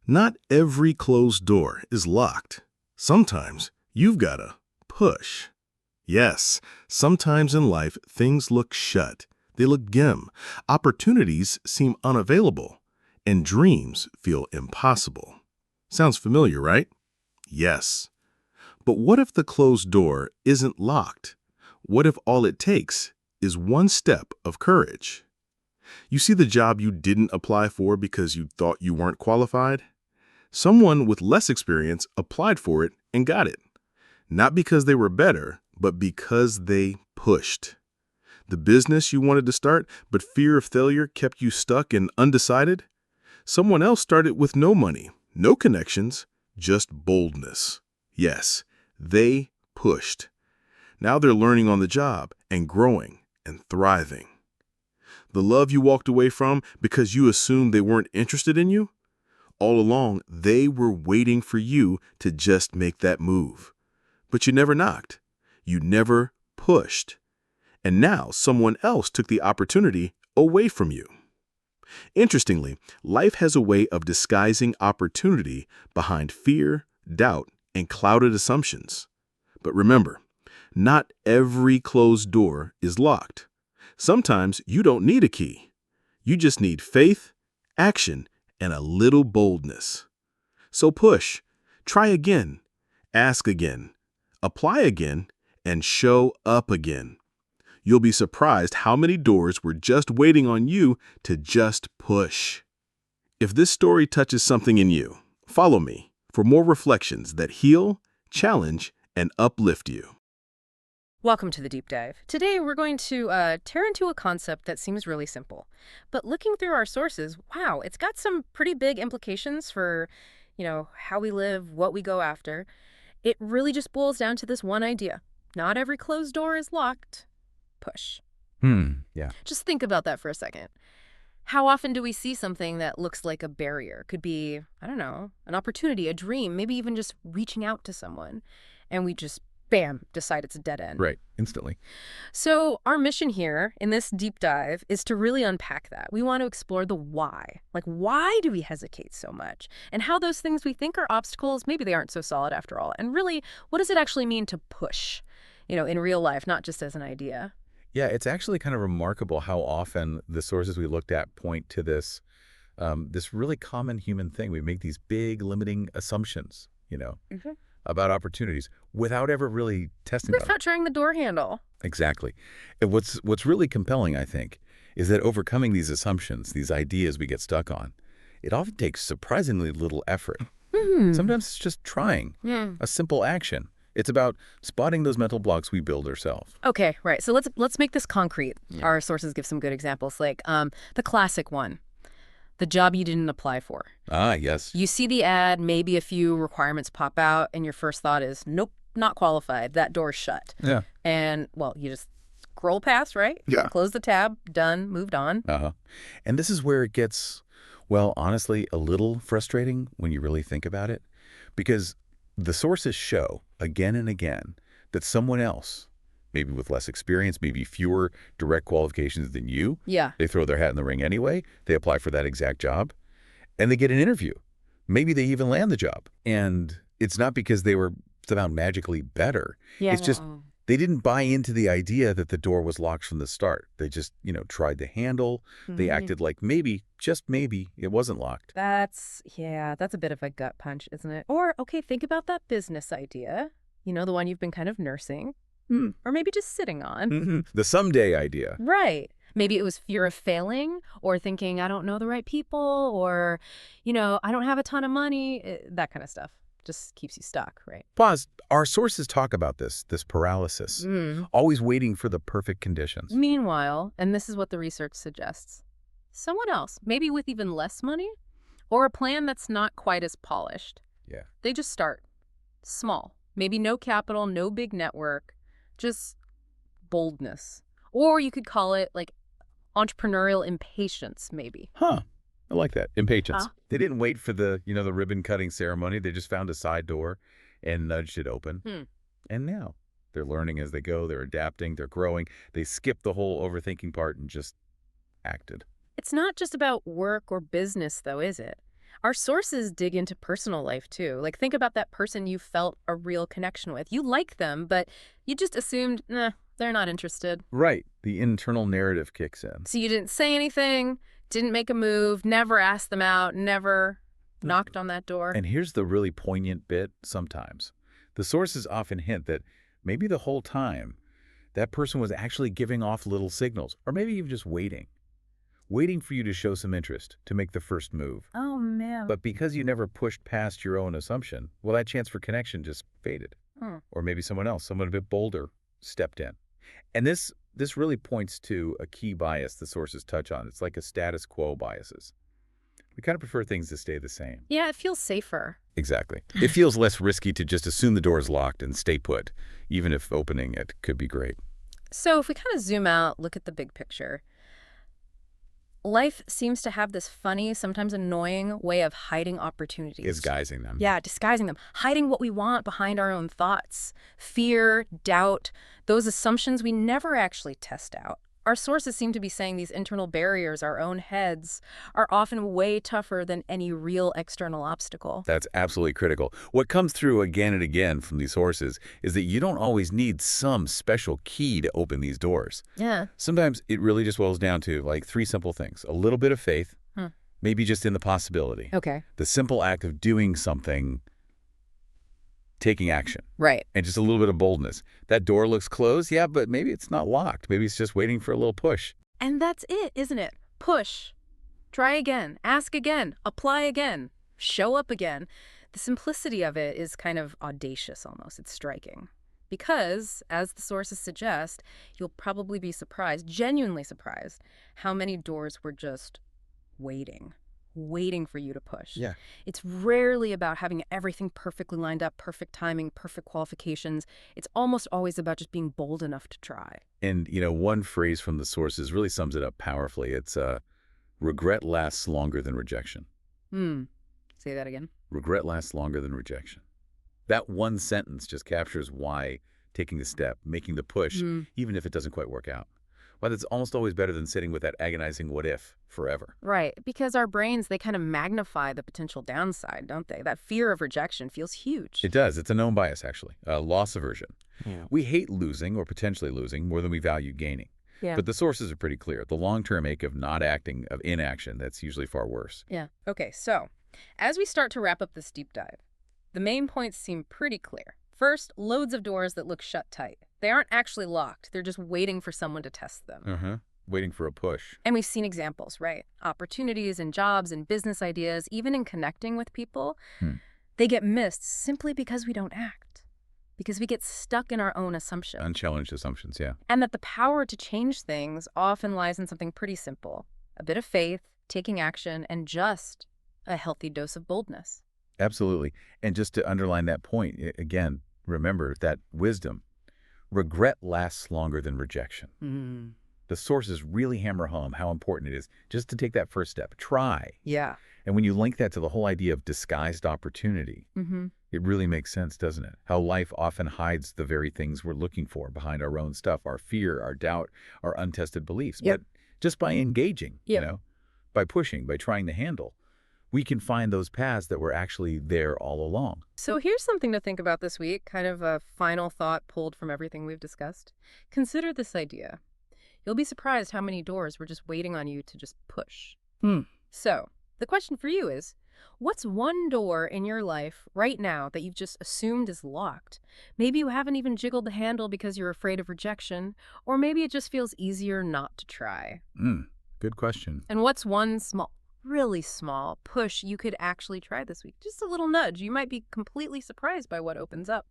Not every closed door is locked. Sometimes you've got to push. Yes, sometimes in life things look shut. They look dim. Opportunities seem unavailable. And dreams feel impossible. Sounds familiar, right? Yes. But what if the closed door isn't locked? What if all it takes is one step of courage? You see the job you didn't apply for because you thought you weren't qualified? Someone with less experience applied for it and got it. Not because they were better, but because they pushed. The business you wanted to start, but fear of failure kept you stuck and undecided? Someone else started with no money, no connections, just boldness. Yes, they pushed. Now they're learning on the job and growing and thriving. The love you walked away from because you assumed they weren't interested in you? All along, they were waiting for you to just make that move. But you never knocked. You never pushed. And now someone else took the opportunity away from you. Interestingly, life has a way of disguising opportunity behind fear, doubt, and clouded assumptions. But remember, not every closed door is locked. Sometimes you don't need a key. You just need faith, action, and a little boldness. So push, try again, ask again, apply again, and show up again. You'll be surprised how many doors were just waiting on you to just push. If this story touches something in you, follow me for more reflections that heal, challenge, and uplift you. Welcome to the Deep Dive. Today we're going to tear into a concept that seems really simple. But looking through our sources, wow, it's got some pretty big implications for, how we live, what we go after. It really just boils down to this one idea. Not every closed door is locked. Push. Yeah. Just think about that for a second. How often do we see something that looks like a barrier? Could be, I don't know, an opportunity, a dream, maybe even just reaching out to someone. And we just, bam, decide it's a dead end. Right. Instantly. So our mission here in this deep dive is to really unpack that. We want to explore the why. Like, why do we hesitate so much? And how those things we think are obstacles, maybe they aren't so solid after all. And really, what does it actually mean to push, in real life, not just as an idea? Yeah, it's actually kind of remarkable how often the sources we looked at point to this really common human thing. We make these big limiting assumptions, about opportunities without ever really testing them. Without trying the door handle. Exactly. And what's really compelling, I think, is that overcoming these assumptions, these ideas we get stuck on, it often takes surprisingly little effort. Sometimes it's just trying, a simple action. It's about spotting those mental blocks we build ourselves. Okay, right. So let's make this concrete. Yeah. Our sources give some good examples, like the classic one, the job you didn't apply for. Ah, yes. You see the ad, maybe a few requirements pop out, and your first thought is, nope, not qualified. That door's shut. Yeah. And, well, you just scroll past, right? Yeah. Close the tab, done, moved on. And this is where it gets, well, honestly, a little frustrating when you really think about it, because the sources show again and again that someone else, maybe with less experience, maybe fewer direct qualifications than you, they throw their hat in the ring anyway, they apply for that exact job, and they get an interview. Maybe they even land the job. And it's not because they were somehow magically better. Yeah. It's just they didn't buy into the idea that the door was locked from the start. They just, tried the handle. They acted like maybe, just maybe, it wasn't locked. That's a bit of a gut punch, isn't it? Or, okay, think about that business idea, the one you've been kind of nursing, or maybe just sitting on. The someday idea. Right. Maybe it was fear of failing, or thinking, I don't know the right people, or, I don't have a ton of money, that kind of stuff. Just keeps you stuck, right? Pause. Our sources talk about this paralysis, always waiting for the perfect conditions. Meanwhile, and this is what the research suggests, someone else, maybe with even less money, or a plan that's not quite as polished. Yeah. They just start small. Maybe no capital, no big network, just boldness. Or you could call it like entrepreneurial impatience, maybe. Huh. I like that. Impatience. They didn't wait for the, the ribbon cutting ceremony. They just found a side door and nudged it open. And now they're learning as they go. They're adapting. They're growing. They skipped the whole overthinking part and just acted. It's not just about work or business, though, is it? Our sources dig into personal life too. Like, think about that person you felt a real connection with. You like them, but you just assumed, nah, they're not interested. Right. The internal narrative kicks in. So you didn't say anything, didn't make a move, never asked them out, never knocked on that door. And here's the really poignant bit sometimes. The sources often hint that maybe the whole time that person was actually giving off little signals, or maybe even just waiting for you to show some interest, to make the first move. Oh, man. But because you never pushed past your own assumption, well, that chance for connection just faded. Or maybe someone else, someone a bit bolder, stepped in. And this really points to a key bias the sources touch on. It's like a status quo biases. We kind of prefer things to stay the same. Yeah, it feels safer. Exactly. It feels less risky to just assume the door is locked and stay put, even if opening it could be great. So if we kind of zoom out, look at the big picture. Life seems to have this funny, sometimes annoying way of hiding opportunities. Disguising them. Yeah, disguising them. Hiding what we want behind our own thoughts. Fear, doubt, those assumptions we never actually test out. Our sources seem to be saying these internal barriers, our own heads, are often way tougher than any real external obstacle. That's absolutely critical. What comes through again and again from these sources is that you don't always need some special key to open these doors. Yeah. Sometimes it really just boils down to like 3 simple things. A little bit of faith, maybe just in the possibility. Okay. The simple act of doing something, taking action. Right. And just a little bit of boldness. That door looks closed, yeah, but maybe it's not locked. Maybe it's just waiting for a little push. And that's it, isn't it? Push. Try again. Ask again. Apply again. Show up again. The simplicity of it is kind of audacious almost. It's striking. Because, as the sources suggest, you'll probably be surprised, genuinely surprised, how many doors were just waiting for you to push. Yeah. It's rarely about having everything perfectly lined up, perfect timing, perfect qualifications. It's almost always about just being bold enough to try. And, one phrase from the sources really sums it up powerfully. It's regret lasts longer than rejection. Say that again. Regret lasts longer than rejection. That one sentence just captures why taking the step, making the push, even if it doesn't quite work out. Why that's almost always better than sitting with that agonizing what if forever. Right, because our brains, they kind of magnify the potential downside, don't they? That fear of rejection feels huge. It does. It's a known bias, actually. Loss aversion. We hate losing or potentially losing more than we value gaining. Yeah. But the sources are pretty clear. The long-term ache of not acting, of inaction, that's usually far worse. Yeah. Okay, so as we start to wrap up this deep dive, the main points seem pretty clear. First, loads of doors that look shut tight. They aren't actually locked. They're just waiting for someone to test them. Waiting for a push. And we've seen examples, right? Opportunities in jobs and business ideas, even in connecting with people, they get missed simply because we don't act. Because we get stuck in our own assumptions. Unchallenged assumptions, yeah. And that the power to change things often lies in something pretty simple. A bit of faith, taking action, and just a healthy dose of boldness. Absolutely. And just to underline that point, again, remember that wisdom. Regret lasts longer than rejection. The sources really hammer home how important it is just to take that first step. Try. Yeah. And when you link that to the whole idea of disguised opportunity, it really makes sense, doesn't it? How life often hides the very things we're looking for behind our own stuff, our fear, our doubt, our untested beliefs. Yep. But just by engaging, Yep. by pushing, by trying to handle, we can find those paths that were actually there all along. So here's something to think about this week, kind of a final thought pulled from everything we've discussed. Consider this idea. You'll be surprised how many doors were just waiting on you to just push. So the question for you is, what's one door in your life right now that you've just assumed is locked? Maybe you haven't even jiggled the handle because you're afraid of rejection, or maybe it just feels easier not to try. Good question. And what's one small, really small push you could actually try this week? Just a little nudge. You might be completely surprised by what opens up.